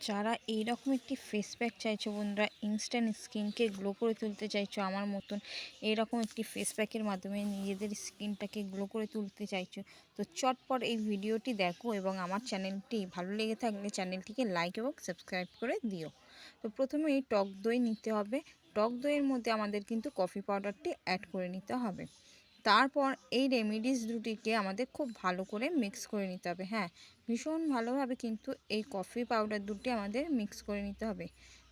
যারা এইরকম একটি ফেস প্যাক চাইছো বন্ধুরা, ইনস্ট্যান্ট স্কিনকে গ্লো করে তুলতে চাইছো আমার মতন, এইরকম একটি ফেস প্যাকের মাধ্যমে নিজেদের স্কিনটাকে গ্লো করে তুলতে চাইছো, তো চটপট এই ভিডিওটি দেখো এবং আমার চ্যানেলটি ভালো লেগে থাকলে চ্যানেলটিকে লাইক এবং সাবস্ক্রাইব করে দিও। তো প্রথমেই টক দই নিতে হবে। টক দইয়ের মধ্যে আমাদের কিন্তু কফি পাউডারটি অ্যাড করে নিতে হবে। তারপর এই রেমেডিস দুটিকে আমাদের খুব ভালো করে মিক্স করে নিতে হবে। হ্যাঁ, ভীষণ ভালোভাবে কিন্তু এই কফি পাউডার দুটি আমাদের মিক্স করে নিতে হবে।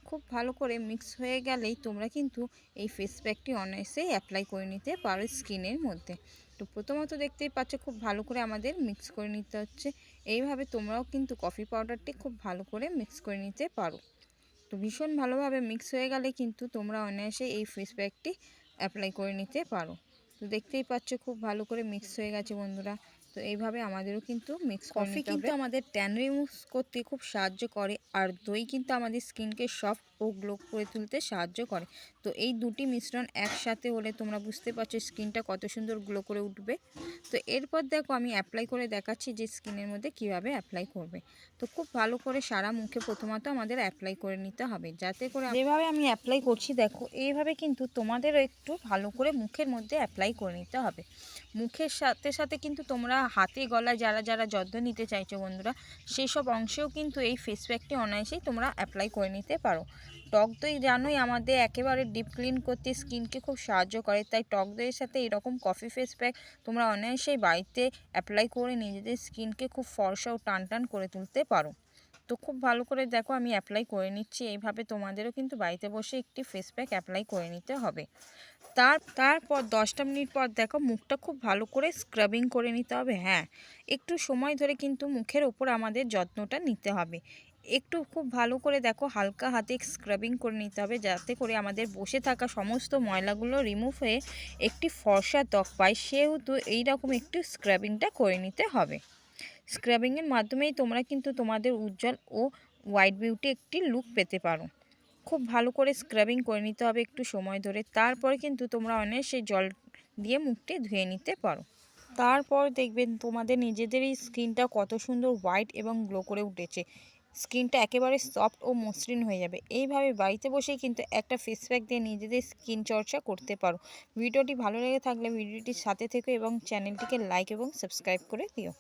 খুব ভালো করে মিক্স হয়ে গেলেই তোমরা কিন্তু এই ফেস প্যাকটি অনায়াসেই অ্যাপ্লাই করে নিতে পারো স্কিনের মধ্যে। তো প্রথমত দেখতেই পাচ্ছ খুব ভালো করে আমাদের মিক্স করে নিতে হচ্ছে। এইভাবে তোমরাও কিন্তু কফি পাউডারটি খুব ভালো করে মিক্স করে নিতে পারো। তো ভীষণ ভালোভাবে মিক্স হয়ে গেলে কিন্তু তোমরা অনায়াসে এই ফেস প্যাকটি অ্যাপ্লাই করে নিতে পারো। তো দেখতেই পাচ্ছ খুব ভালো করে মিক্স হয়ে গেছে বন্ধুরা। তো এইভাবে আমাদেরও কিন্তু মিক্স করে নিতে হবে। কফি কিন্তু আমাদের ট্যান রিমুভ করতে খুব সাহায্য করে, আর দই কিন্তু আমাদের স্কিনকে সফট ও গ্লো করে তুলতে সাহায্য করে। তো এই দুটি মিশ্রণ একসাথে হলে তোমরা বুঝতে পারছো স্কিনটা কত সুন্দর গ্লো করে উঠবে। তো এরপর দেখো আমি অ্যাপ্লাই করে দেখাচ্ছি যে স্কিনের মধ্যে কিভাবে অ্যাপ্লাই করবে। তো খুব ভালো করে সারা মুখে প্রথমত আমাদের অ্যাপ্লাই করে নিতে হবে, যাতে করে যেভাবে আমি অ্যাপ্লাই করছি দেখো এইভাবে কিন্তু তোমাদেরও একটু ভালো করে মুখের মধ্যে অ্যাপ্লাই করে নিতে হবে। মুখের সাথে সাথে কিন্তু তোমরা হাতে গলায় যারা যারা যত্ন নিতে চাইছো বন্ধুরা, সেই সব অংশেও কিন্তু এই ফেস প্যাকটি অনায়াসেই তোমরা অ্যাপ্লাই করে নিতে পারো। টক দই জানোই আমাদের একেবারে ডিপ ক্লিন করতে স্কিনকে খুব সাহায্য করে, তাই টক দইয়ের সাথে এরকম কফি ফেস প্যাক তোমরা অনায়াসেই বাড়িতে অ্যাপ্লাই করে নিজেদের স্কিনকে খুব ফর্সা ও টান টান করে তুলতে পারো। তো খুব ভালো করে দেখো আমি অ্যাপ্লাই করে নিচ্ছি। এইভাবে তোমাদেরও কিন্তু বাড়িতে বসে একটি ফেস প্যাক অ্যাপ্লাই করে নিতে হবে। তারপর 10টা মিনিট পর দেখো মুখটা খুব ভালো করে স্ক্রাবিং করে নিতে হবে। হ্যাঁ, একটু সময় ধরে কিন্তু মুখের ওপর আমাদের যত্নটা নিতে হবে। একটু খুব ভালো করে দেখো হালকা হাতে স্ক্রাবিং করে নিতে হবে, যাতে করে আমাদের বসে থাকা সমস্ত ময়লাগুলো রিমুভ হয়ে একটি ফর্সা ত্বক পায়। সেহেতু এইরকম একটু স্ক্রাবিংটা করে নিতে হবে। স্ক্রাবিংয়ের মাধ্যমেই তোমরা কিন্তু তোমাদের উজ্জ্বল ও হোয়াইট বিউটি একটি লুক পেতে পারো। খুব ভালো করে স্ক্রাবিং করে নিতে হবে একটু সময় ধরে। তারপরে কিন্তু তোমরা অনায়াসে জল দিয়ে মুখটি ধুয়ে নিতে পারো। তারপর দেখবেন তোমাদের নিজেদেরই স্কিনটা কত সুন্দর হোয়াইট এবং গ্লো করে উঠেছে। স্কিনটা একেবারে সফট ও মসৃণ হয়ে যাবে। এইভাবে বাড়িতে বসেই কিন্তু একটা ফেস প্যাক দিয়ে নিজেদের স্কিন চর্চা করতে পারো। ভিডিওটি ভালো লেগে থাকলে ভিডিওটির সাথে থেকো এবং চ্যানেলটিকে লাইক এবং সাবস্ক্রাইব করে দিও।